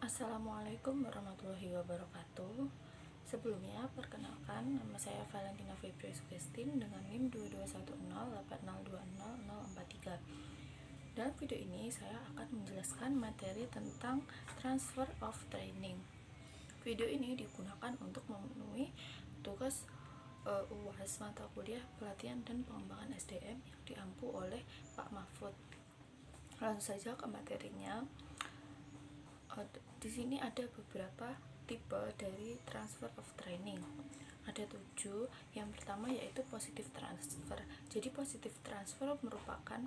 Assalamualaikum warahmatullahi wabarakatuh. Sebelumnya, perkenalkan, nama saya Valentina Febri Suggestin dengan NIM 221080200043. Dalam video ini, saya akan menjelaskan materi tentang transfer of training. Video ini digunakan untuk memenuhi tugas UAS mata kuliah pelatihan dan pengembangan SDM yang diampu oleh Pak Mahfud. Langsung saja ke materinya. Di sini ada beberapa tipe dari transfer of training. Ada 7. Yang pertama yaitu positive transfer. Jadi positive transfer merupakan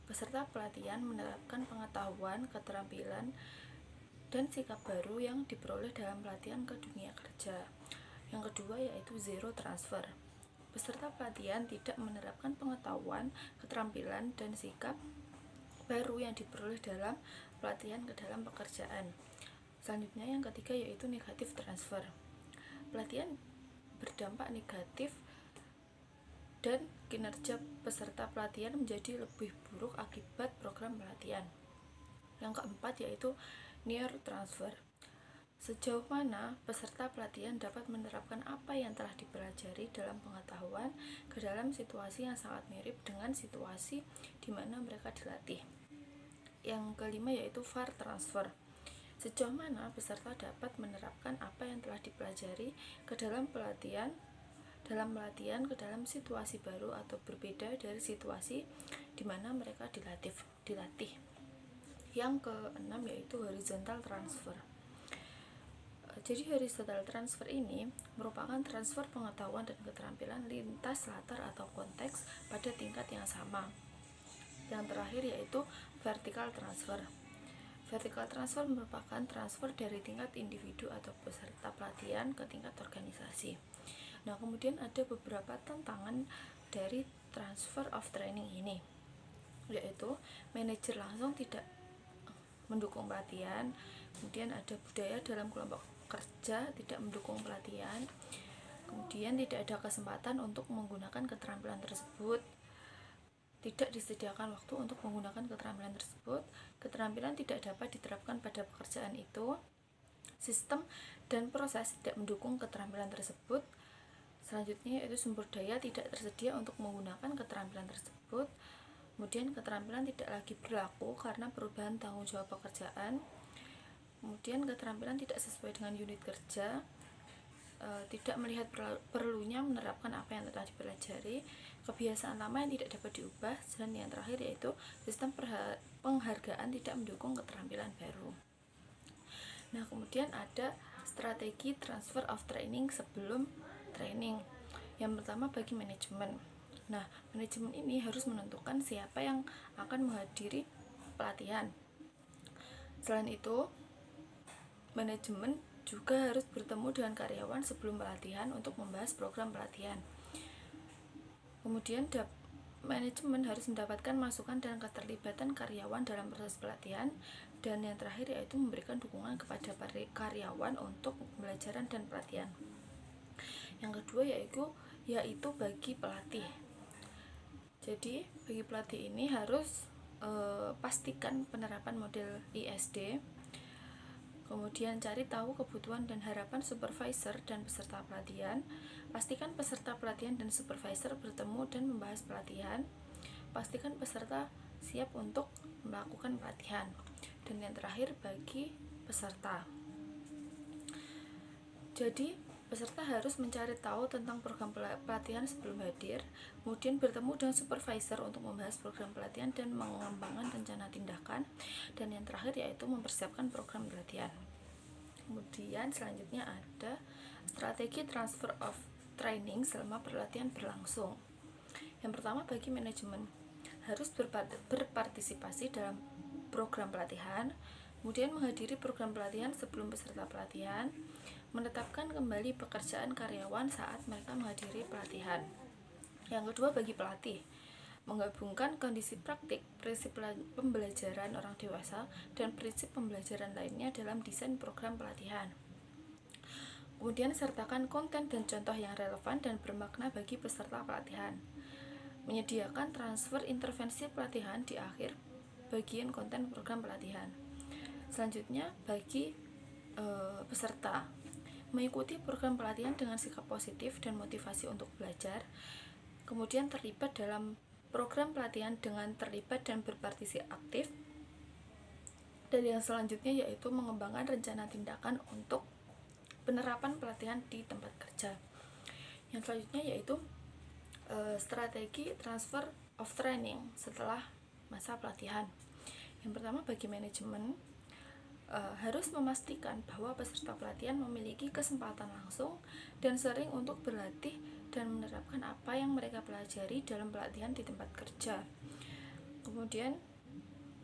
peserta pelatihan menerapkan pengetahuan, keterampilan, dan sikap baru yang diperoleh dalam pelatihan ke dunia kerja. Yang kedua yaitu zero transfer. Peserta pelatihan tidak menerapkan pengetahuan, keterampilan, dan sikap baru yang diperoleh dalam pelatihan ke dalam pekerjaan. Selanjutnya yang ketiga yaitu negatif transfer. Pelatihan berdampak negatif dan kinerja peserta pelatihan menjadi lebih buruk akibat program pelatihan. Yang keempat yaitu near transfer. Sejauh mana peserta pelatihan dapat menerapkan apa yang telah dipelajari dalam pengetahuan ke dalam situasi yang sangat mirip dengan situasi di mana mereka dilatih. Yang kelima yaitu far transfer. Sejauh mana peserta dapat menerapkan apa yang telah dipelajari ke dalam pelatihan ke dalam situasi baru atau berbeda dari situasi di mana mereka dilatih. Yang keenam yaitu horizontal transfer. Jadi horizontal transfer ini merupakan transfer pengetahuan dan keterampilan lintas latar atau konteks pada tingkat yang sama. Yang terakhir yaitu vertical transfer. Vertical transfer merupakan transfer dari tingkat individu atau peserta pelatihan ke tingkat organisasi. Nah, kemudian ada beberapa tantangan dari transfer of training ini, yaitu manajer langsung tidak mendukung pelatihan, kemudian ada budaya dalam kelompok kerja tidak mendukung pelatihan, kemudian tidak ada kesempatan untuk menggunakan keterampilan tersebut, tidak disediakan waktu untuk menggunakan keterampilan tersebut, keterampilan tidak dapat diterapkan pada pekerjaan itu, sistem dan proses tidak mendukung keterampilan tersebut. Selanjutnya yaitu sumber daya tidak tersedia untuk menggunakan keterampilan tersebut. Kemudian keterampilan tidak lagi berlaku karena perubahan tanggung jawab pekerjaan. Kemudian keterampilan tidak sesuai dengan unit kerja, tidak melihat perlunya menerapkan apa yang telah dipelajari, kebiasaan lama yang tidak dapat diubah, dan yang terakhir yaitu sistem penghargaan tidak mendukung keterampilan baru. Nah, kemudian ada strategi transfer of training sebelum training. Yang pertama bagi manajemen. Nah, manajemen ini harus menentukan siapa yang akan menghadiri pelatihan. Selain itu, manajemen juga harus bertemu dengan karyawan sebelum pelatihan untuk membahas program pelatihan. Kemudian manajemen harus mendapatkan masukan dan keterlibatan karyawan dalam proses pelatihan. Dan yang terakhir yaitu memberikan dukungan kepada karyawan untuk pembelajaran dan pelatihan. Yang kedua yaitu bagi pelatih. Jadi bagi pelatih ini harus pastikan penerapan model ISD. Kemudian cari tahu kebutuhan dan harapan supervisor dan peserta pelatihan. Pastikan peserta pelatihan dan supervisor bertemu dan membahas pelatihan. Pastikan peserta siap untuk melakukan pelatihan. Dan yang terakhir bagi peserta. Jadi peserta harus mencari tahu tentang program pelatihan sebelum hadir, kemudian bertemu dengan supervisor untuk membahas program pelatihan dan mengembangkan rencana tindakan, dan yang terakhir yaitu mempersiapkan program pelatihan. Kemudian selanjutnya ada strategi transfer of training selama pelatihan berlangsung. Yang pertama bagi manajemen harus berpartisipasi dalam program pelatihan, kemudian menghadiri program pelatihan sebelum peserta pelatihan, menetapkan kembali pekerjaan karyawan saat mereka menghadiri pelatihan. Yang kedua bagi pelatih, menggabungkan kondisi praktik, prinsip pembelajaran orang dewasa, dan prinsip pembelajaran lainnya dalam desain program pelatihan. Kemudian sertakan konten dan contoh yang relevan dan bermakna bagi peserta pelatihan. Menyediakan transfer intervensi pelatihan di akhir bagian konten program pelatihan. Selanjutnya, bagi peserta, mengikuti program pelatihan dengan sikap positif dan motivasi untuk belajar, kemudian terlibat dalam program pelatihan dengan terlibat dan berpartisipasi aktif, dan yang selanjutnya yaitu mengembangkan rencana tindakan untuk penerapan pelatihan di tempat kerja. Yang selanjutnya yaitu strategi transfer of training setelah masa pelatihan. Yang pertama, bagi manajemen harus memastikan bahwa peserta pelatihan memiliki kesempatan langsung dan sering untuk berlatih dan menerapkan apa yang mereka pelajari dalam pelatihan di tempat kerja. Kemudian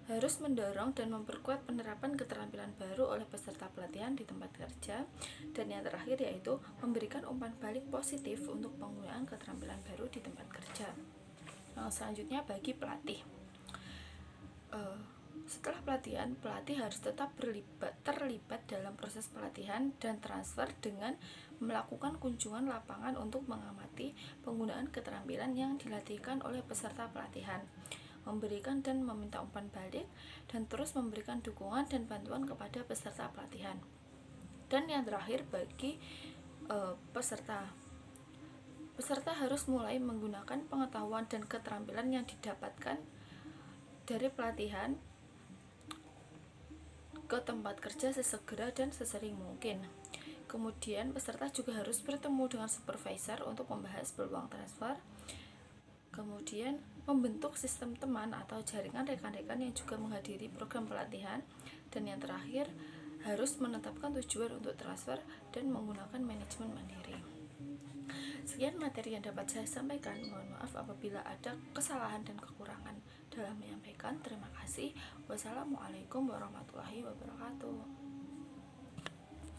harus mendorong dan memperkuat penerapan keterampilan baru oleh peserta pelatihan di tempat kerja. Dan yang terakhir yaitu memberikan umpan balik positif untuk penggunaan keterampilan baru di tempat kerja. Selanjutnya, bagi pelatih, setelah pelatihan, pelatih harus tetap terlibat dalam proses pelatihan dan transfer dengan melakukan kunjungan lapangan untuk mengamati penggunaan keterampilan yang dilatihkan oleh peserta pelatihan, memberikan dan meminta umpan balik, dan terus memberikan dukungan dan bantuan kepada peserta pelatihan. Dan yang terakhir, bagi peserta harus mulai menggunakan pengetahuan dan keterampilan yang didapatkan dari pelatihan ke tempat kerja sesegera dan sesering mungkin. Kemudian peserta juga harus bertemu dengan supervisor untuk membahas peluang transfer. Kemudian membentuk sistem teman atau jaringan rekan-rekan yang juga menghadiri program pelatihan. Dan yang terakhir, harus menetapkan tujuan untuk transfer dan menggunakan manajemen mandiri. Sekian materi yang dapat saya sampaikan. Mohon maaf apabila ada kesalahan dan kekurangan dalam menyampaikan. Terima kasih. Wassalamualaikum warahmatullahi wabarakatuh.